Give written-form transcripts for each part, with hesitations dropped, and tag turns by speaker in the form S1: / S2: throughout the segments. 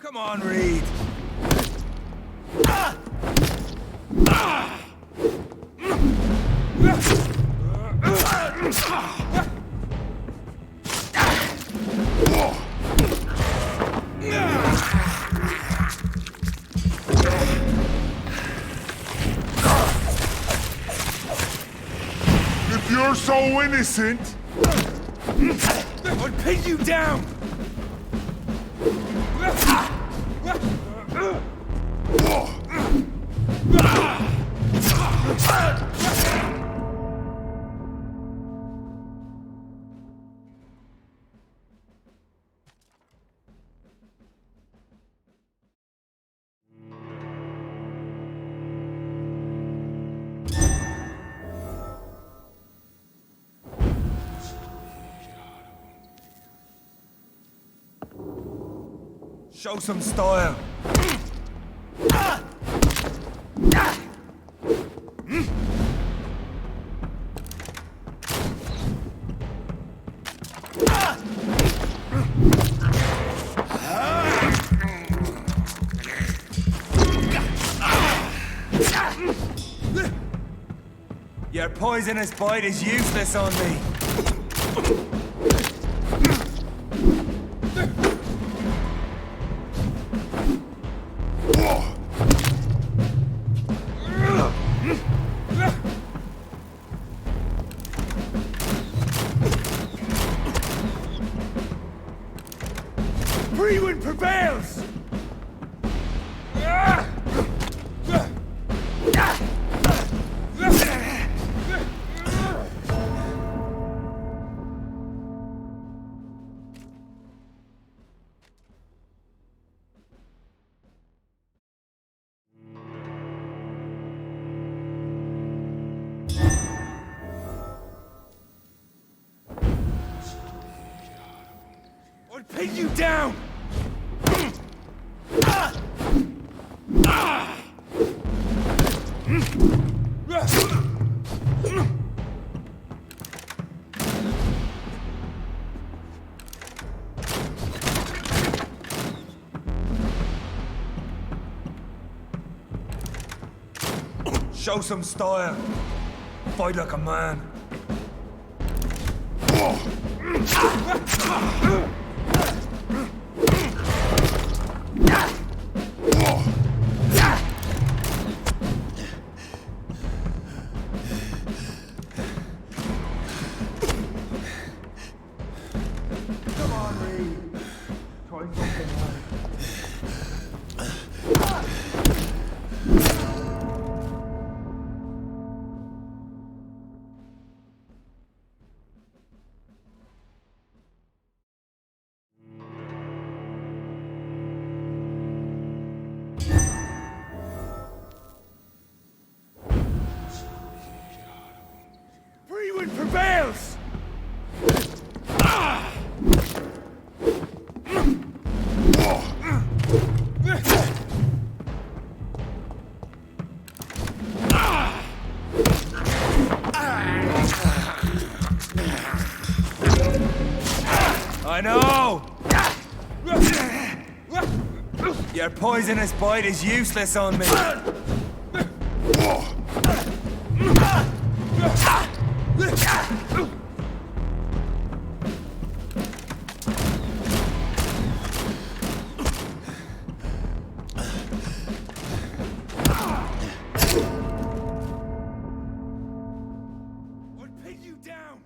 S1: Come on, Reid.
S2: If you're so innocent,
S1: I'll pin you down! Show some style. Your poisonous bite is useless on me. Freewind prevails! I'll pin you down! Show some style. Fight like a man. Come on, Reid. Try something else. Freewind prevails! I know! Your poisonous bite is useless on me. I'll pin you down!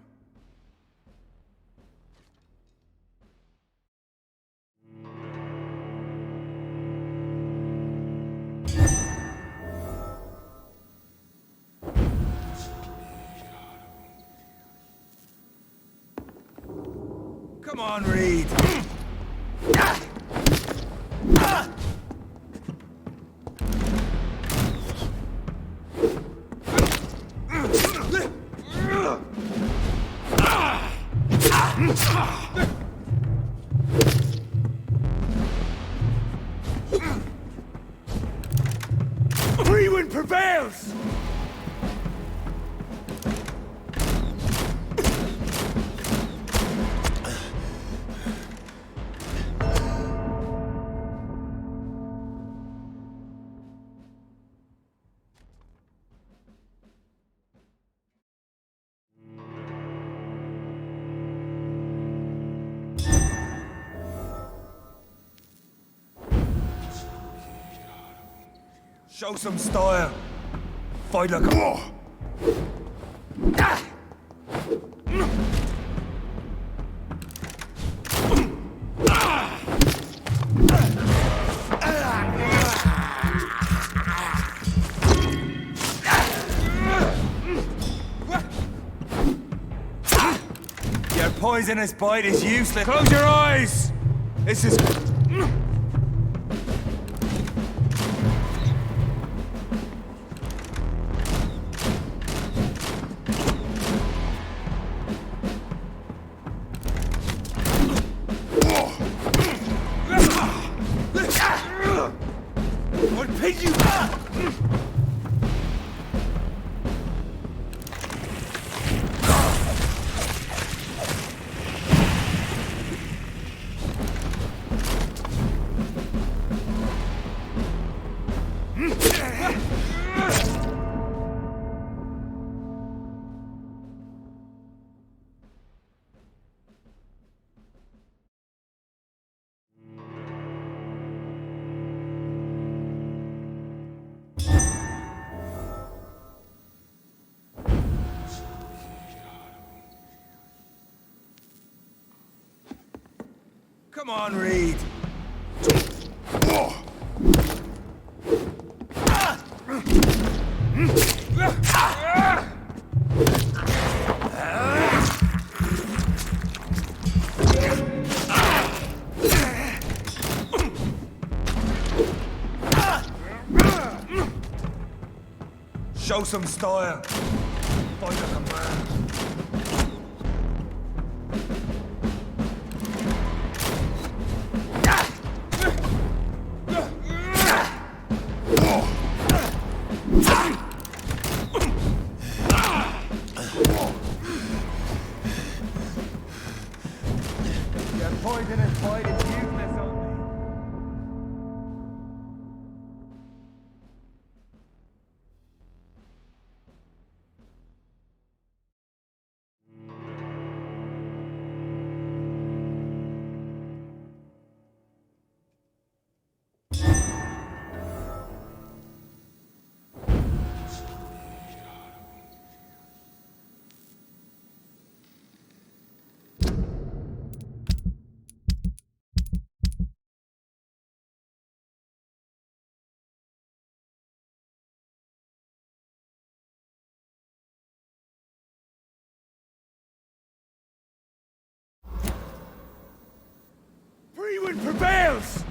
S1: Come on, Reid. Freewind prevails! Show some style. Fight like a... Your poisonous bite is useless. Close your eyes! This is... I'll pick you up! Come on, Reid. Show some style. Fight like a man. Your poisonous bite is useless on me. Freewind prevails!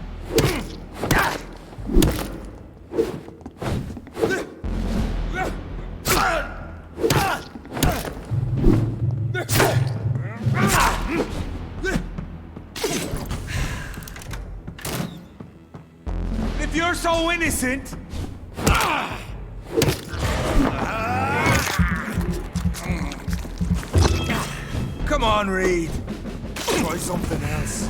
S1: If you're so innocent... Come on, Reid. Try something else.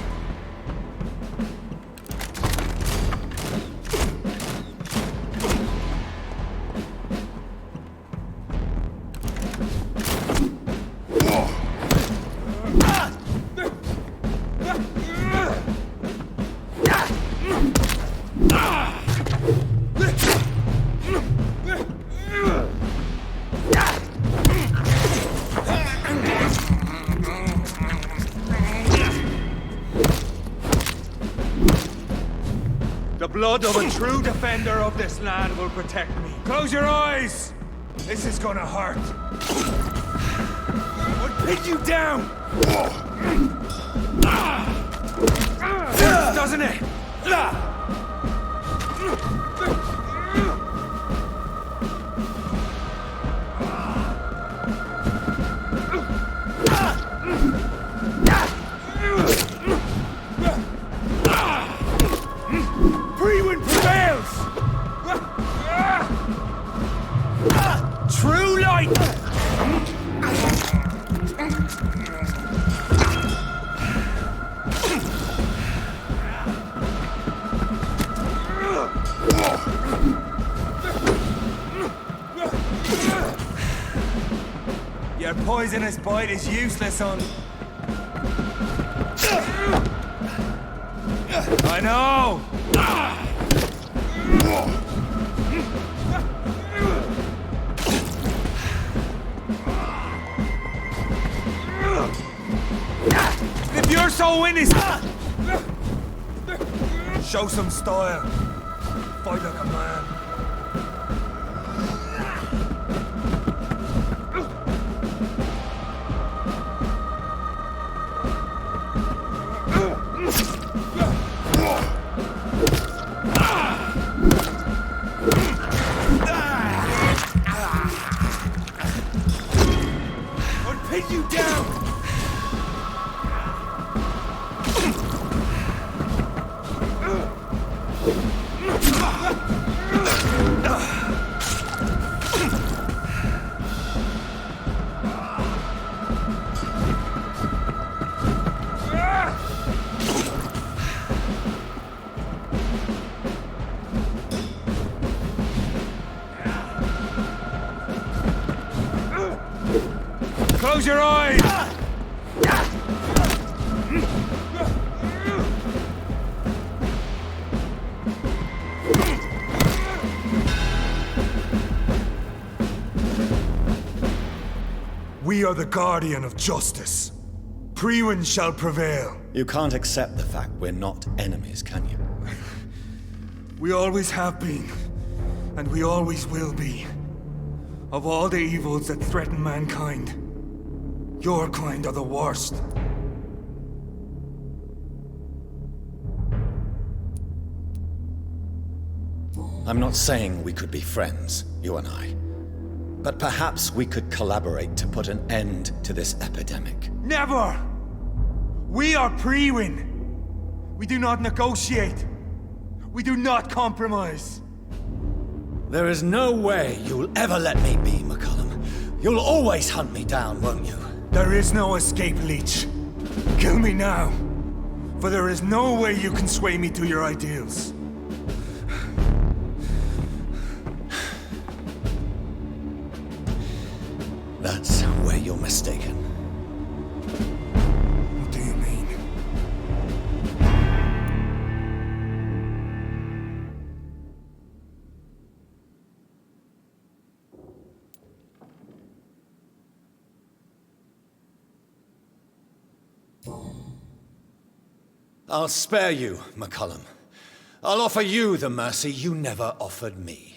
S1: The blood of a true defender of this land will protect me. Close your eyes! This is gonna hurt. I'll pin you down! Hurts, doesn't it? Freewind prevails! True light! Your poisonous bite is useless on... I know! so innocent! Show some style. Fight like a man. I'll pin you down! Close your eyes! We are the guardian of justice. Priwen shall prevail.
S3: You can't accept the fact we're not enemies, can you?
S1: We always have been, and we always will be. Of all the evils that threaten mankind, your kind are the worst.
S3: I'm not saying we could be friends, you and I. But perhaps we could collaborate to put an end to this epidemic.
S1: Never! We are Priwen. We do not negotiate. We do not compromise.
S3: There is no way you'll ever let me be, McCullum. You'll always hunt me down, won't you?
S1: There is no escape, Leech. Kill me now. For there is no way you can sway me to your ideals.
S3: That's where you're mistaken.
S1: What do you mean?
S3: I'll spare you, McCullum. I'll offer you the mercy you never offered me.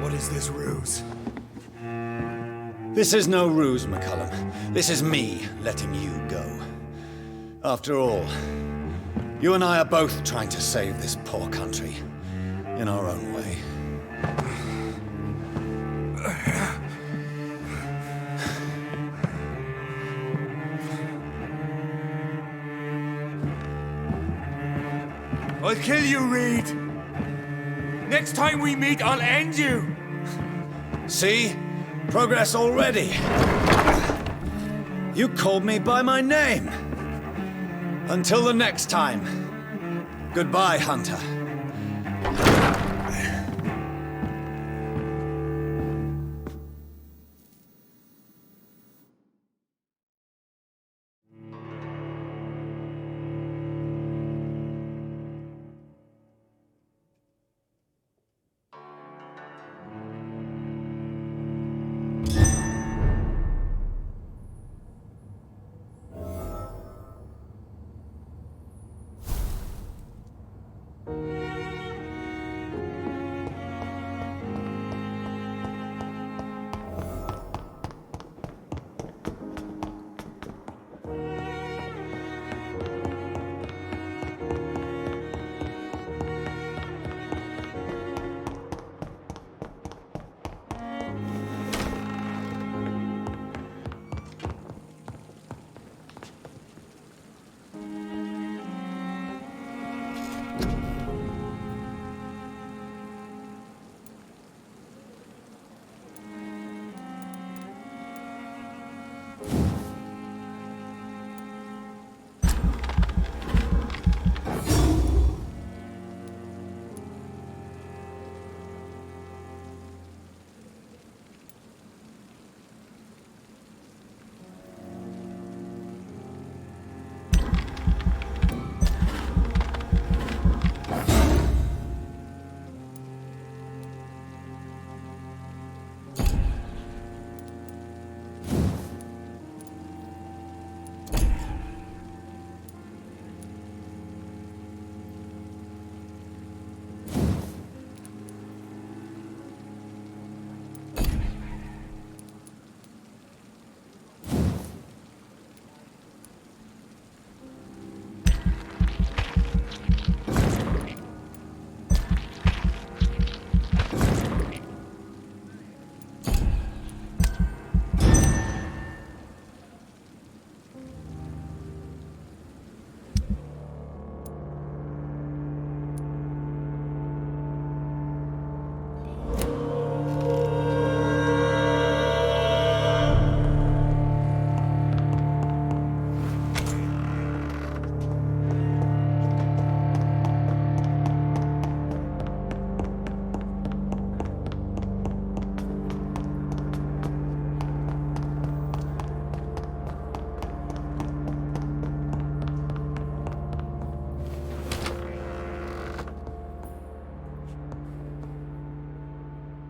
S1: What is this ruse?
S3: This is no ruse, McCullum. This is me letting you go. After all, you and I are both trying to save this poor country in our own way.
S1: I'll kill you, Reid. Next time we meet, I'll end you.
S3: See? Progress already. You called me by my name. Until the next time. Goodbye, Hunter.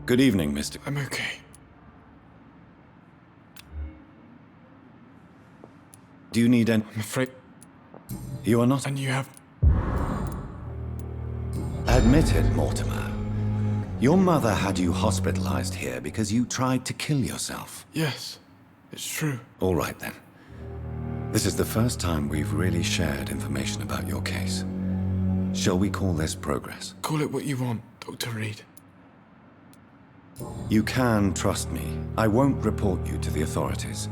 S3: Good evening, Mr.
S4: I'm okay.
S3: Do you need any...
S4: I'm afraid...
S3: You are not...
S4: And you have...
S3: Admit it, Mortimer. Your mother had you hospitalized here because you tried to kill yourself.
S4: Yes, it's true.
S3: All right, then. This is the first time we've really shared information about your case. Shall we call this progress?
S4: Call it what you want, Dr. Reid.
S3: You can trust me. I won't report you to the authorities.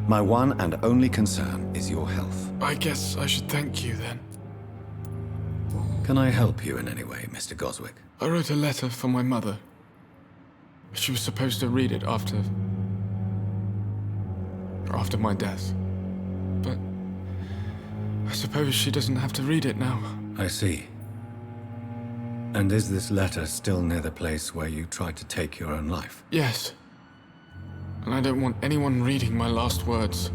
S3: My one and only concern is your health.
S4: I guess I should thank you, then.
S3: Can I help you in any way, Mr. Goswick?
S4: I wrote a letter for my mother. She was supposed to read it after my death. But I suppose she doesn't have to read it now.
S3: I see. And is this letter still near the place where you tried to take your own life?
S4: Yes. And I don't want anyone reading my last words.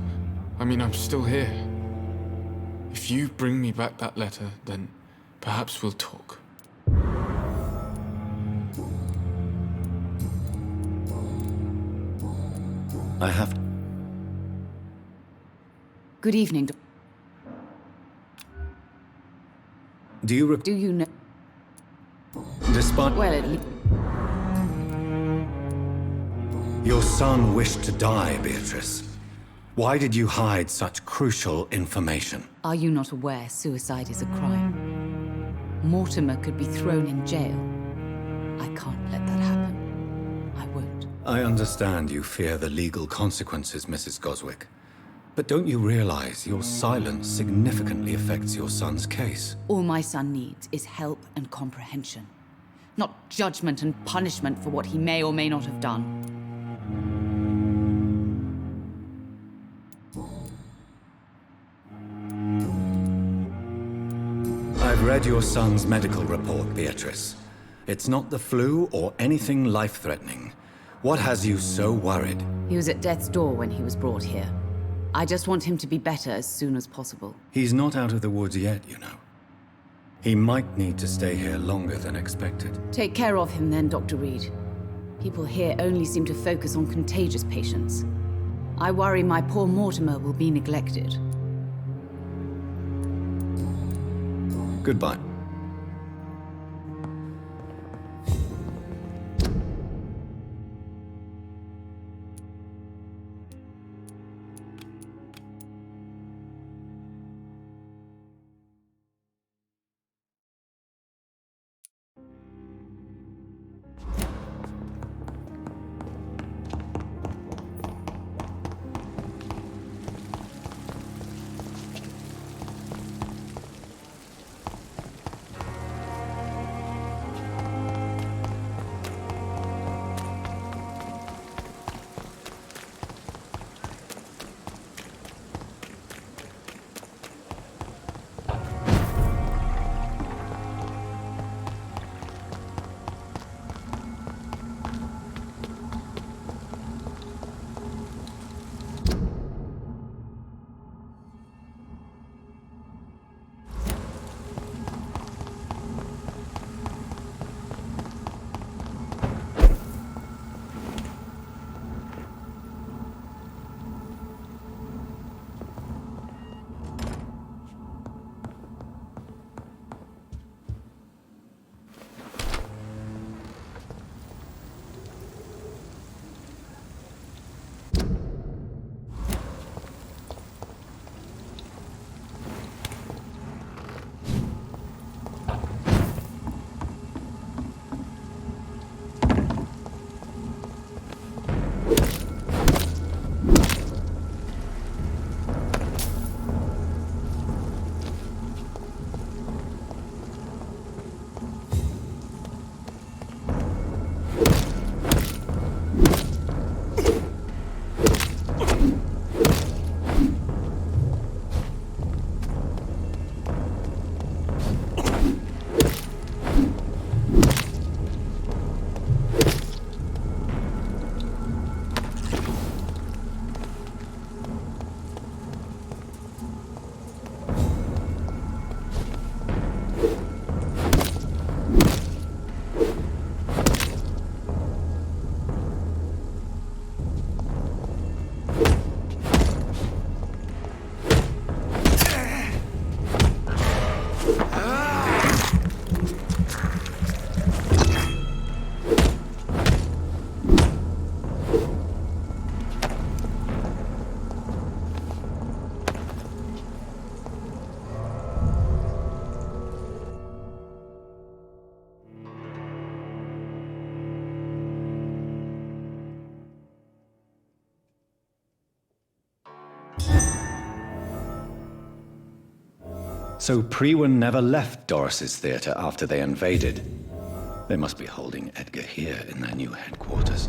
S4: I mean, I'm still here. If you bring me back that letter, then perhaps we'll talk.
S3: I have...
S5: Good evening.
S3: Do you
S5: Do you know?
S3: Despite...
S5: Well, at least...
S3: Your son wished to die, Beatrice. Why did you hide such crucial information?
S5: Are you not aware suicide is a crime? Mortimer could be thrown in jail. I can't let that happen. I won't.
S3: I understand you fear the legal consequences, Mrs. Goswick. But don't you realize your silence significantly affects your son's case?
S5: All my son needs is help and comprehension. Not judgment and punishment for what he may or may not have done.
S3: I've read your son's medical report, Beatrice. It's not the flu or anything life-threatening. What has you so worried?
S5: He was at death's door when he was brought here. I just want him to be better as soon as possible.
S3: He's not out of the woods yet, you know. He might need to stay here longer than expected.
S5: Take care of him then, Dr. Reid. People here only seem to focus on contagious patients. I worry my poor Mortimer will be neglected.
S3: Goodbye. So Priwen never left Doris's theater after they invaded. They must be holding Edgar here in their new headquarters.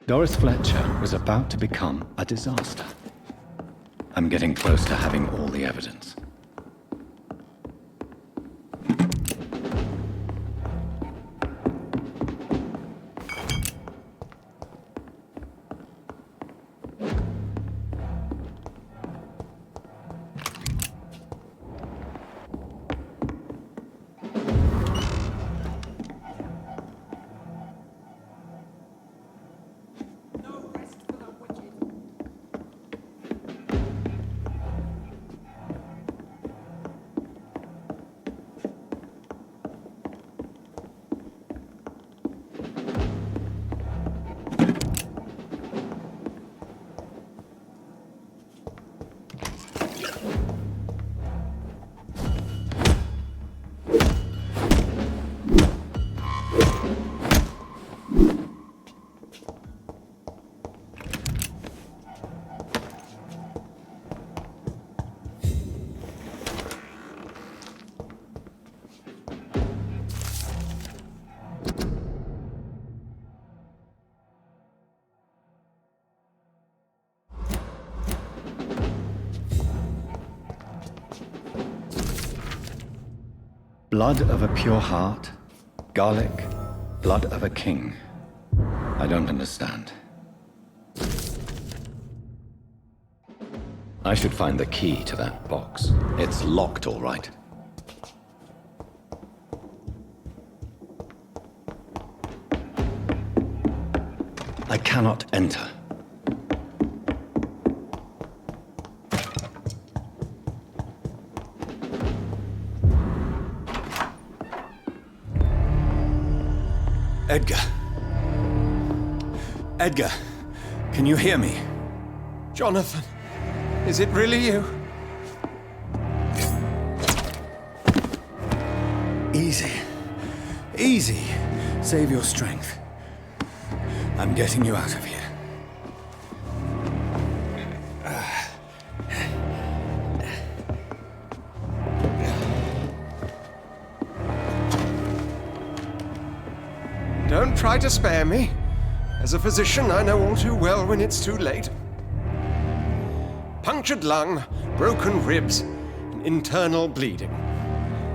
S3: Doris Fletcher was about to become a disaster. I'm getting close to having all the evidence. Blood of a pure heart, garlic, blood of a king. I don't understand. I should find the key to that box. It's locked, all right. I cannot enter. Edgar. Edgar, can you hear me?
S6: Jonathan, is it really you?
S3: Easy. Easy. Save your strength. I'm getting you out of here.
S6: Don't try to spare me. As a physician, I know all too well when it's too late. Punctured lung, broken ribs, and internal bleeding.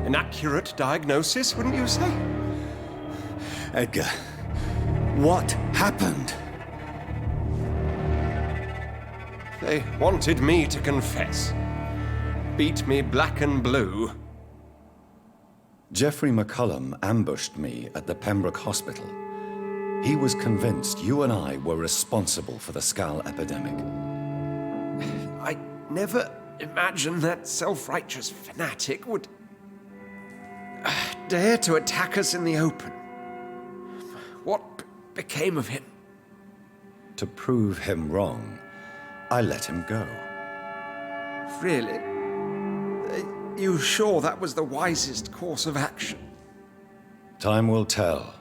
S6: An accurate diagnosis, wouldn't you say?
S3: Edgar, what happened?
S6: They wanted me to confess. Beat me black and blue.
S3: Jeffrey McCullum ambushed me at the Pembroke Hospital. He was convinced you and I were responsible for the Skal epidemic.
S6: I never imagined that self-righteous fanatic would dare to attack us in the open. What became of him?
S3: To prove him wrong, I let him go.
S6: Really? Are you sure that was the wisest course of action?
S3: Time will tell.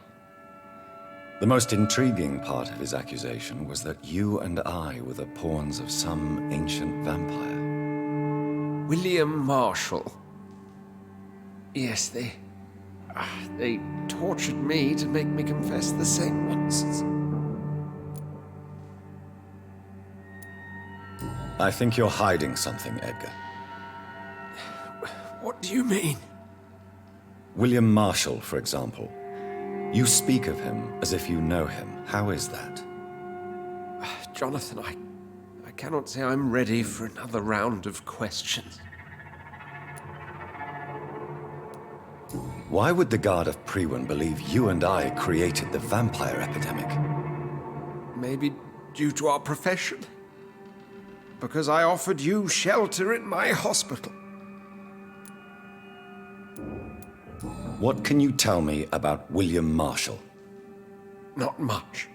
S3: The most intriguing part of his accusation was that you and I were the pawns of some ancient vampire.
S6: William Marshall. Yes, they tortured me to make me confess the same nonsense.
S3: I think you're hiding something, Edgar.
S6: What do you mean?
S3: William Marshall, for example. You speak of him as if you know him. How is that?
S6: Jonathan, I cannot say I'm ready for another round of questions.
S3: Why would the Guard of Priwen believe you and I created the vampire epidemic?
S6: Maybe due to our profession? Because I offered you shelter in my hospital.
S3: What can you tell me about William Marshall?
S6: Not much.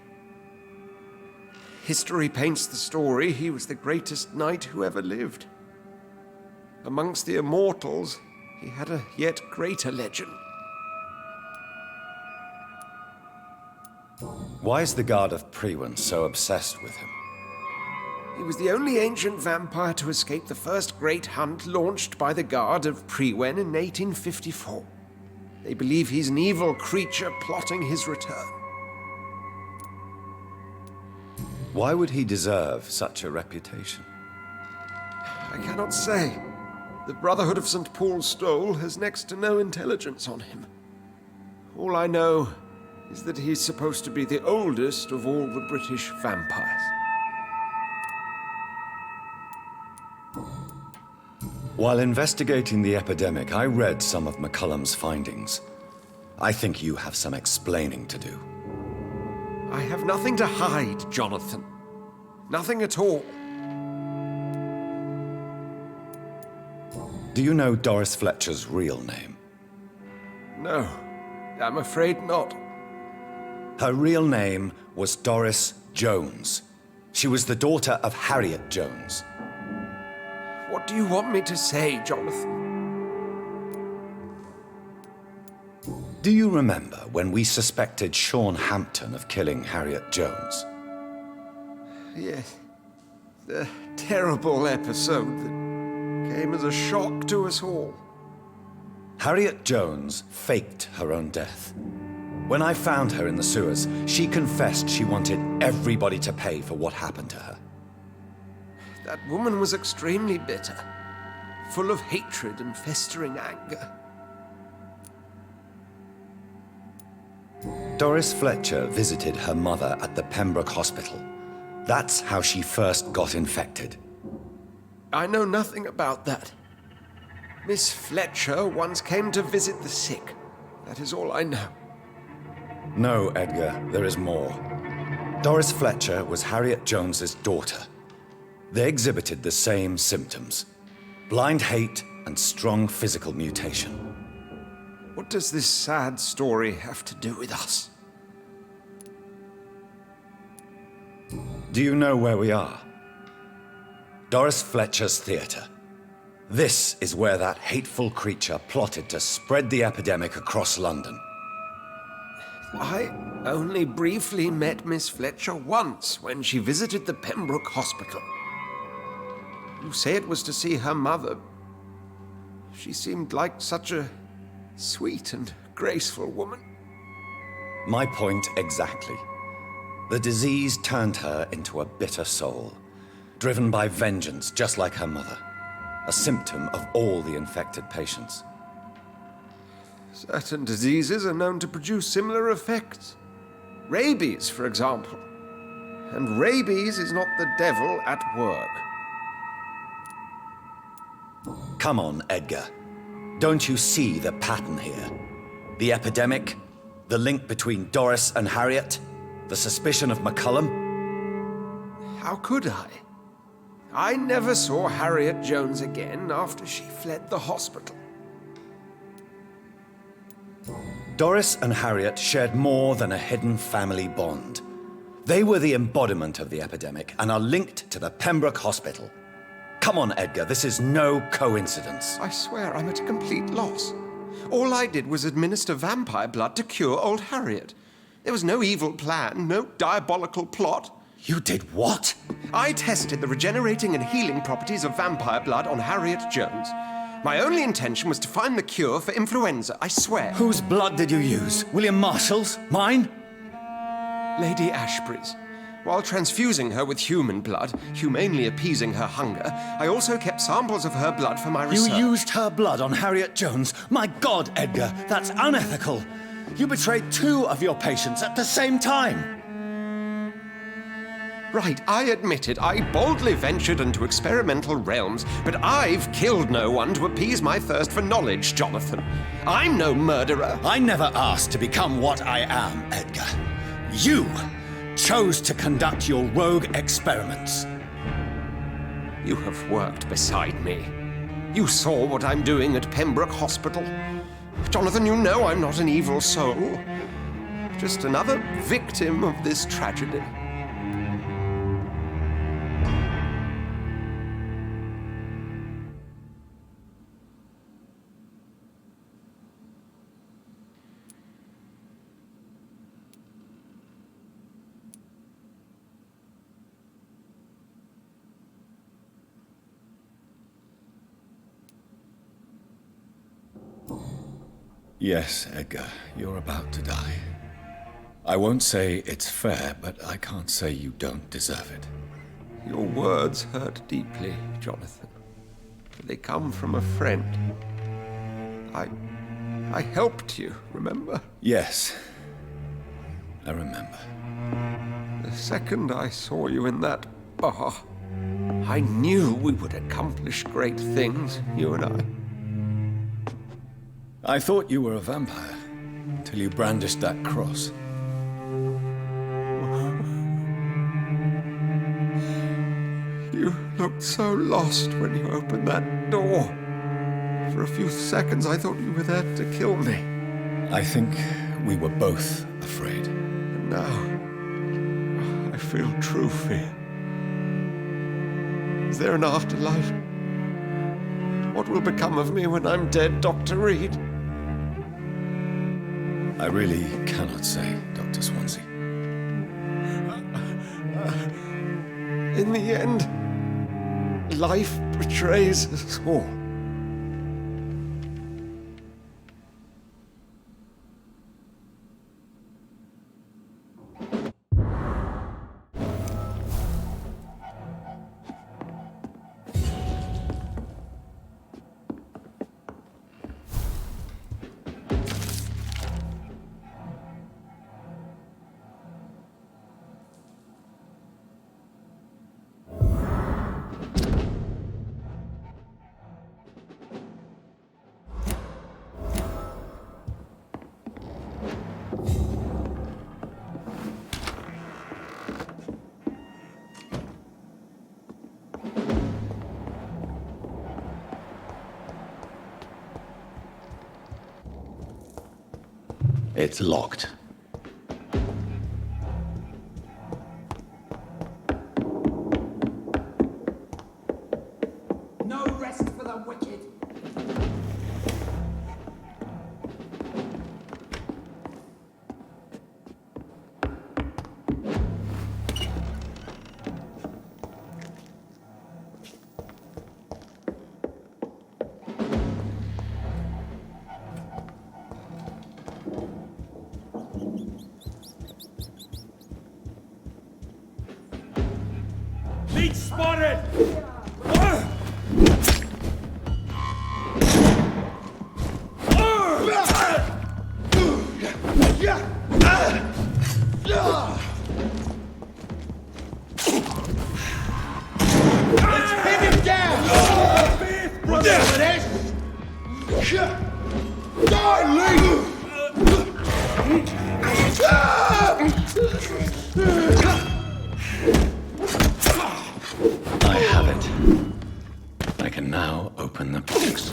S6: History paints the story he was the greatest knight who ever lived. Amongst the immortals, he had a yet greater legend.
S3: Why is the Guard of Priwen so obsessed with him?
S6: He was the only ancient vampire to escape the first great hunt launched by the Guard of Priwen in 1854. They believe he's an evil creature plotting his return.
S3: Why would he deserve such a reputation?
S6: I cannot say. The Brotherhood of St. Paul's Stole has next to no intelligence on him. All I know is that he's supposed to be the oldest of all the British vampires.
S3: While investigating the epidemic, I read some of McCullum's findings. I think you have some explaining to do.
S6: I have nothing to hide, Jonathan. Nothing at all.
S3: Do you know Doris Fletcher's real name?
S6: No, I'm afraid not.
S3: Her real name was Doris Jones. She was the daughter of Harriet Jones.
S6: What do you want me to say, Jonathan?
S3: Do you remember when we suspected Sean Hampton of killing Harriet Jones?
S6: Yes. The terrible episode that came as a shock to us all.
S3: Harriet Jones faked her own death. When I found her in the sewers, she confessed she wanted everybody to pay for what happened to her.
S6: That woman was extremely bitter, full of hatred and festering anger.
S3: Doris Fletcher visited her mother at the Pembroke Hospital. That's how she first got infected.
S6: I know nothing about that. Miss Fletcher once came to visit the sick. That is all I know.
S3: No, Edgar, there is more. Doris Fletcher was Harriet Jones's daughter. They exhibited the same symptoms: blind hate and strong physical mutation.
S6: What does this sad story have to do with us?
S3: Do you know where we are? Doris Fletcher's theater. This is where that hateful creature plotted to spread the epidemic across London.
S6: I only briefly met Miss Fletcher once when she visited the Pembroke Hospital. You say it was to see her mother. She seemed like such a sweet and graceful woman.
S3: My point exactly. The disease turned her into a bitter soul, driven by vengeance just like her mother, a symptom of all the infected patients.
S6: Certain diseases are known to produce similar effects. Rabies, for example. And rabies is not the devil at work.
S3: Come on, Edgar. Don't you see the pattern here? The epidemic, the link between Doris and Harriet, the suspicion of McCullum?
S6: How could I? I never saw Harriet Jones again after she fled the hospital.
S3: Doris and Harriet shared more than a hidden family bond. They were the embodiment of the epidemic and are linked to the Pembroke Hospital. Come on, Edgar, this is no coincidence.
S6: I swear I'm at a complete loss. All I did was administer vampire blood to cure old Harriet. There was no evil plan, no diabolical plot.
S3: You did what?
S6: I tested the regenerating and healing properties of vampire blood on Harriet Jones. My only intention was to find the cure for influenza, I swear.
S3: Whose blood did you use? William Marshall's? Mine?
S6: Lady Ashbury's. While transfusing her with human blood, humanely appeasing her hunger, I also kept samples of her blood for my research.
S3: You used her blood on Harriet Jones? My God, Edgar, that's unethical. You betrayed 2 of your patients at the same time.
S6: Right, I admit it. I boldly ventured into experimental realms, but I've killed no one to appease my thirst for knowledge, Jonathan. I'm no murderer.
S7: I never asked to become what I am, Edgar. You chose to conduct your rogue experiments.
S6: You have worked beside me. You saw what I'm doing at Pembroke Hospital. Jonathan, you know I'm not an evil soul. Just another victim of this tragedy.
S3: Yes, Edgar, you're about to die. I won't say it's fair, but I can't say you don't deserve it.
S6: Your words hurt deeply, Jonathan. They come from a friend. I helped you, remember?
S3: Yes, I remember.
S6: The second I saw you in that bar, I knew we would accomplish great things, you and I.
S3: I thought you were a vampire, till you brandished that cross.
S6: You looked so lost when you opened that door. For a few seconds, I thought you were there to kill me.
S3: I think we were both afraid.
S6: And now, I feel true fear. Is there an afterlife? What will become of me when I'm dead, Dr. Reid?
S3: I really cannot say, Dr. Swansea.
S6: In the end, life betrays us all.
S7: It's locked.
S8: No rest for the wicked.
S1: Leech spotted!
S8: Let's pin him down! Brother Ganesh! Darling!
S3: I have it. I can now open the box.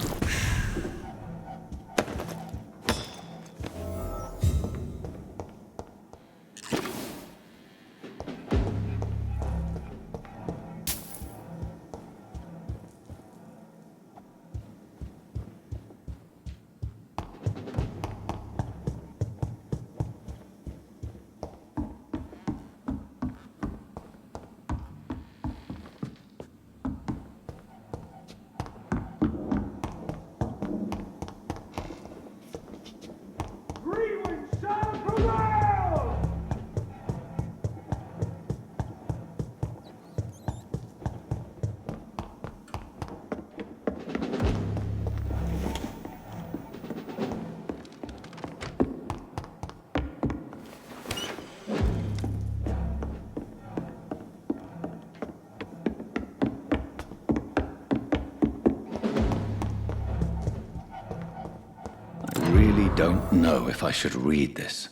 S3: don't know if I should read this.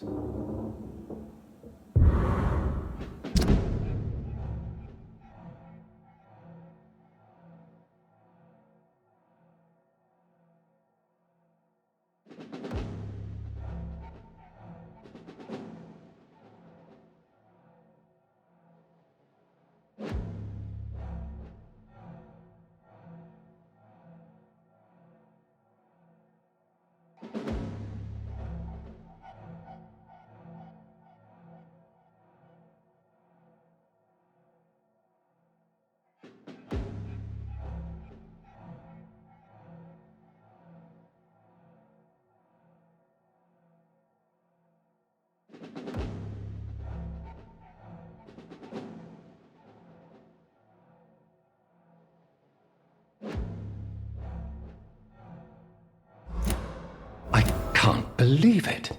S3: I can't believe it.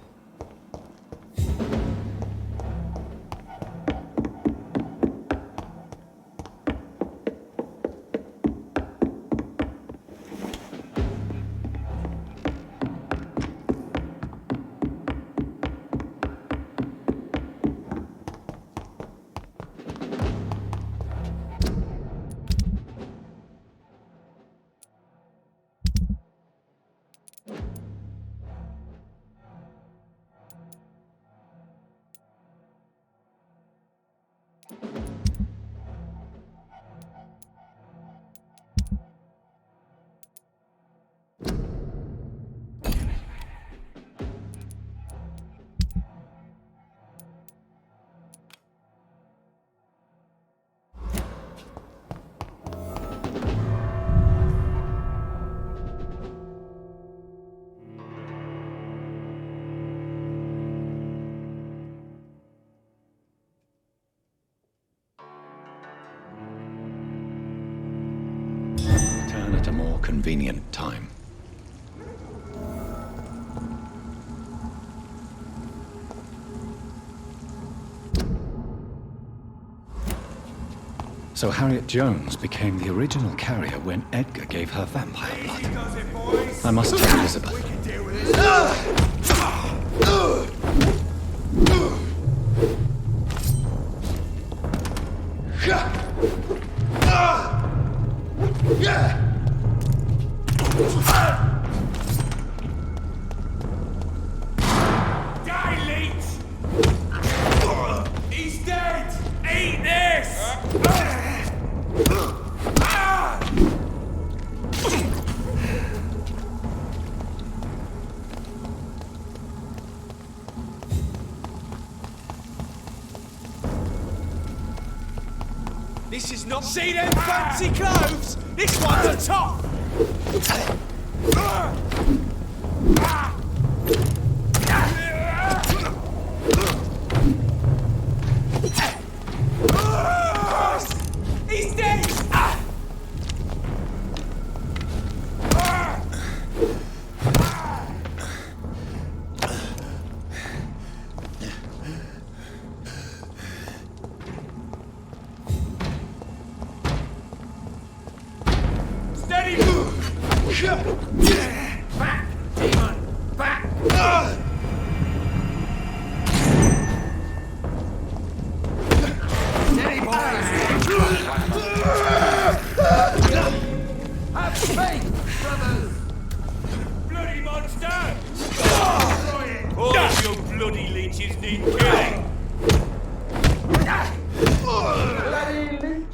S3: At a more convenient time. So Harriet Jones became the original carrier when Edgar gave her vampire blood. I must tell Elizabeth.
S1: Die, Leech! He's dead! Eat this!
S8: This is not. See them fancy clothes? This one's a top!
S1: He's dead! Steady! Back, demon! Back! Steady, boys! Have faith, brothers! Bloody monster! All of you bloody leeches need killing! Bloody leech!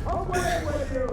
S1: Away with you!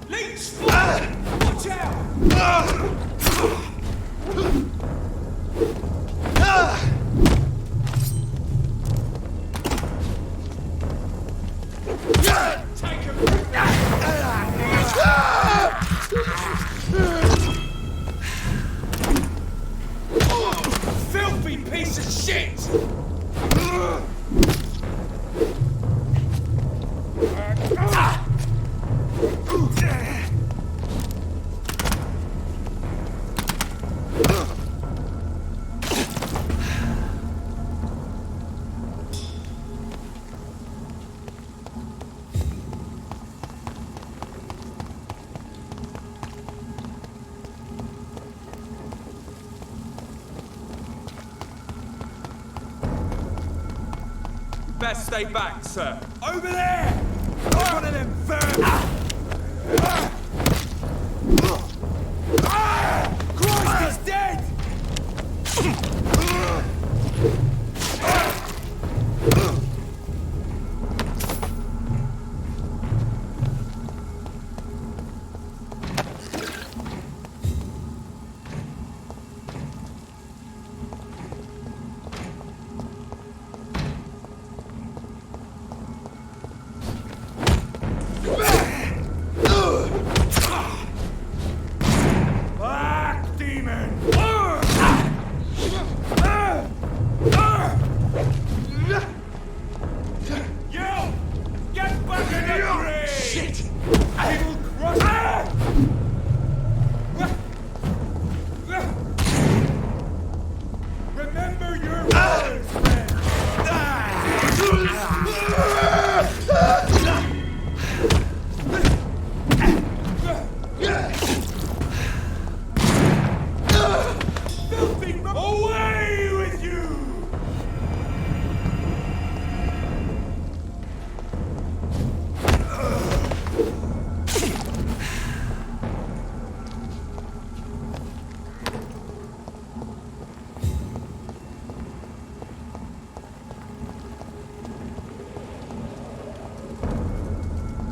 S8: Leech! Watch out! Take him! Filthy piece of shit! Best stay back, sir. Over there! One of them vermin! Christ, he's dead!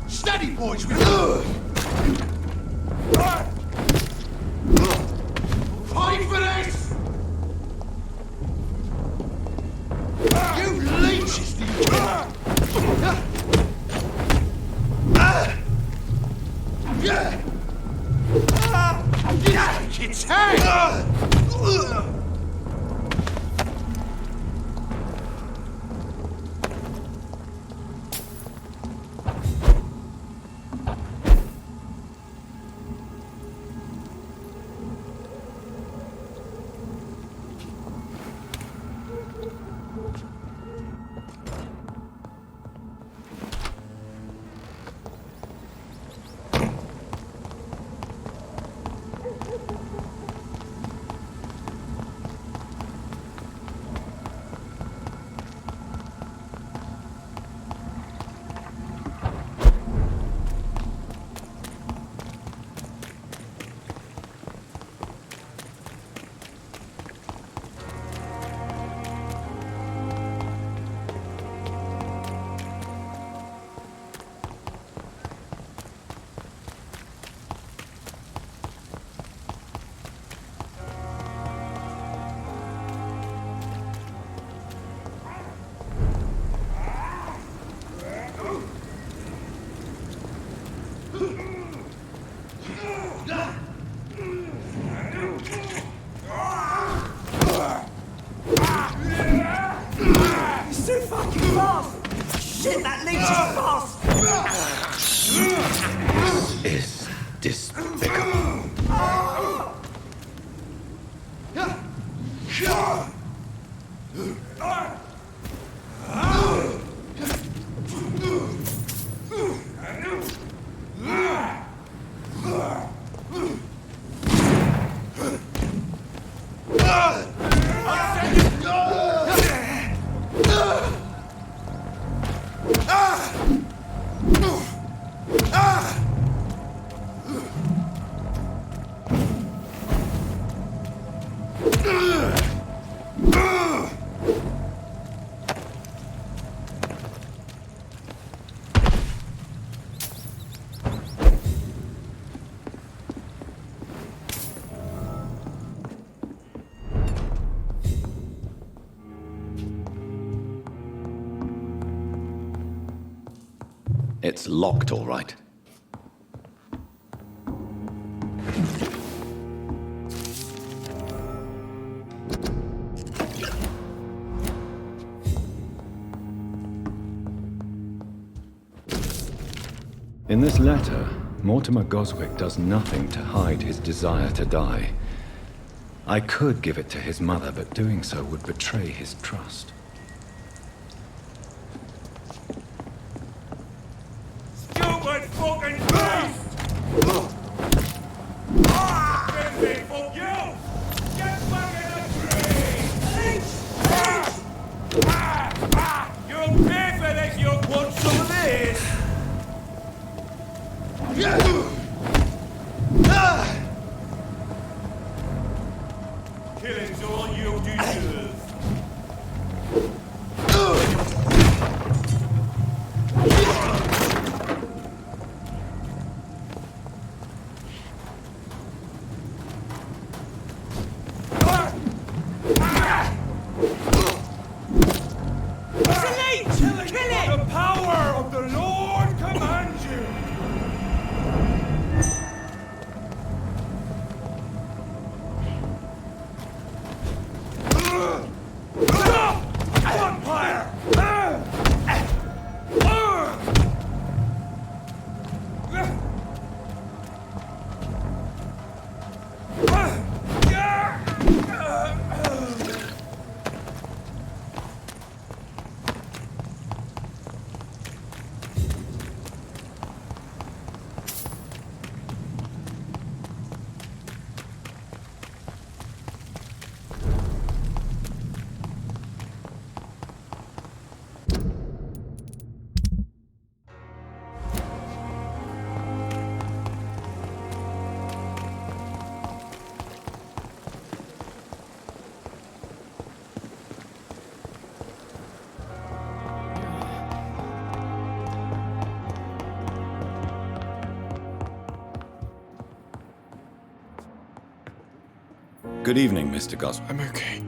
S2: Steady, boys! Fight for this! You leeches! It's hang!
S8: Shit, that leech is fast!
S3: This is despicable.
S7: It's locked, all right.
S3: In this letter, Mortimer Goswick does nothing to hide his desire to die. I could give it to his mother, but doing so would betray his trust.
S1: Stupid fucking beast! Filthy fuck you! Get back in the tree! You'll pay for this, you want some of this! Killing's all you deserve. The power of the Lord commands you! Vampire!
S3: Good evening, Mr. Goswick.
S4: I'm okay.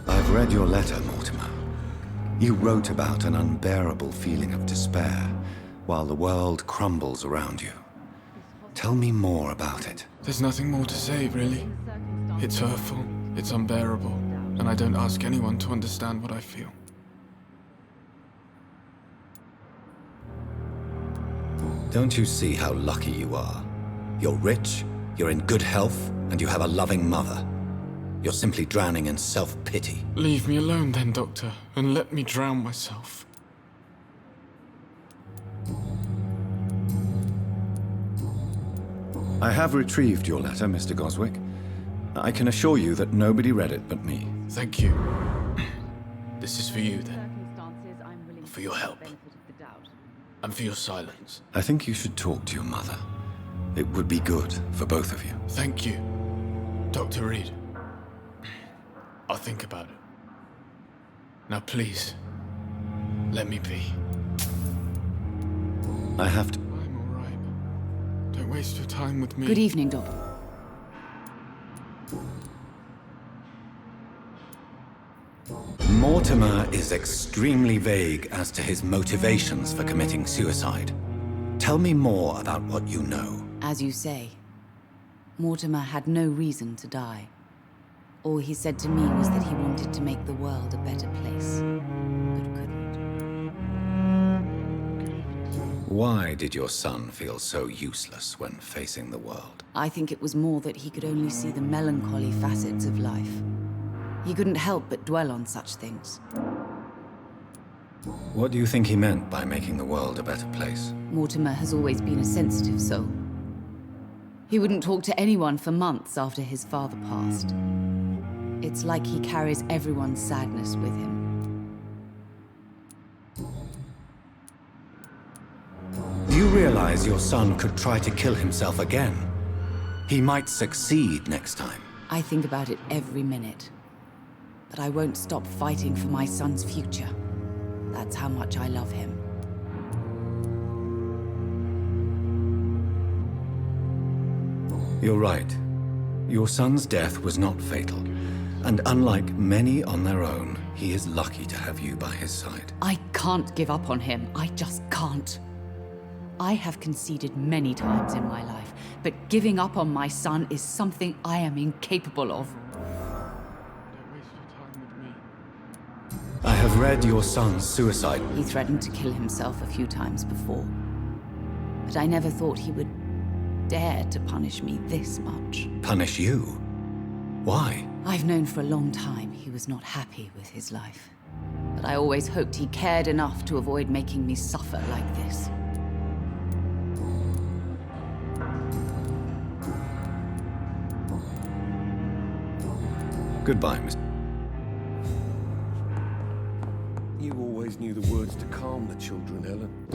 S3: I've read your letter, Mortimer. You wrote about an unbearable feeling of despair while the world crumbles around you. Tell me more about it.
S4: There's nothing more to say, really. It's hurtful, it's unbearable, and I don't ask anyone to understand what I feel.
S3: Don't you see how lucky you are? You're rich, you're in good health, and you have a loving mother. You're simply drowning in self-pity.
S4: Leave me alone then, Doctor, and let me drown myself.
S3: I have retrieved your letter, Mr. Goswick. I can assure you that nobody read it but me.
S4: Thank you. This is for you, then. For your help. And for your silence.
S3: I think you should talk to your mother. It would be good for both of you.
S4: Thank you, Dr. Reid. I'll think about it. Now please, let me be.
S3: I have to...
S4: I'm all right. Don't waste your time with me.
S5: Good evening, Doctor.
S3: Mortimer is extremely vague as to his motivations for committing suicide. Tell me more about what you know.
S5: As you say, Mortimer had no reason to die. All he said to me was that he wanted to make the world a better place, but couldn't.
S3: Why did your son feel so useless when facing the world?
S5: I think it was more that he could only see the melancholy facets of life. He couldn't help but dwell on such things.
S3: What do you think he meant by making the world a better place?
S5: Mortimer has always been a sensitive soul. He wouldn't talk to anyone for months after his father passed. It's like he carries everyone's sadness with him.
S3: You realize your son could try to kill himself again. He might succeed next time.
S5: I think about it every minute. But I won't stop fighting for my son's future. That's how much I love him.
S3: You're right. Your son's death was not fatal. And unlike many on their own, He is lucky to have you by his side.
S5: I can't give up on him. I just can't. I have conceded many times in my life, but giving up on my son is something I am incapable of.
S4: Don't waste your time with me.
S3: I have read your son's suicide.
S5: He threatened to kill himself a few times before. But I never thought he would dare to punish me this much.
S3: Punish you? Why?
S5: I've known for a long time he was not happy with his life. But I always hoped he cared enough to avoid making me suffer like this.
S3: Goodbye, Miss.
S9: You always knew the words to calm the children, Ellen.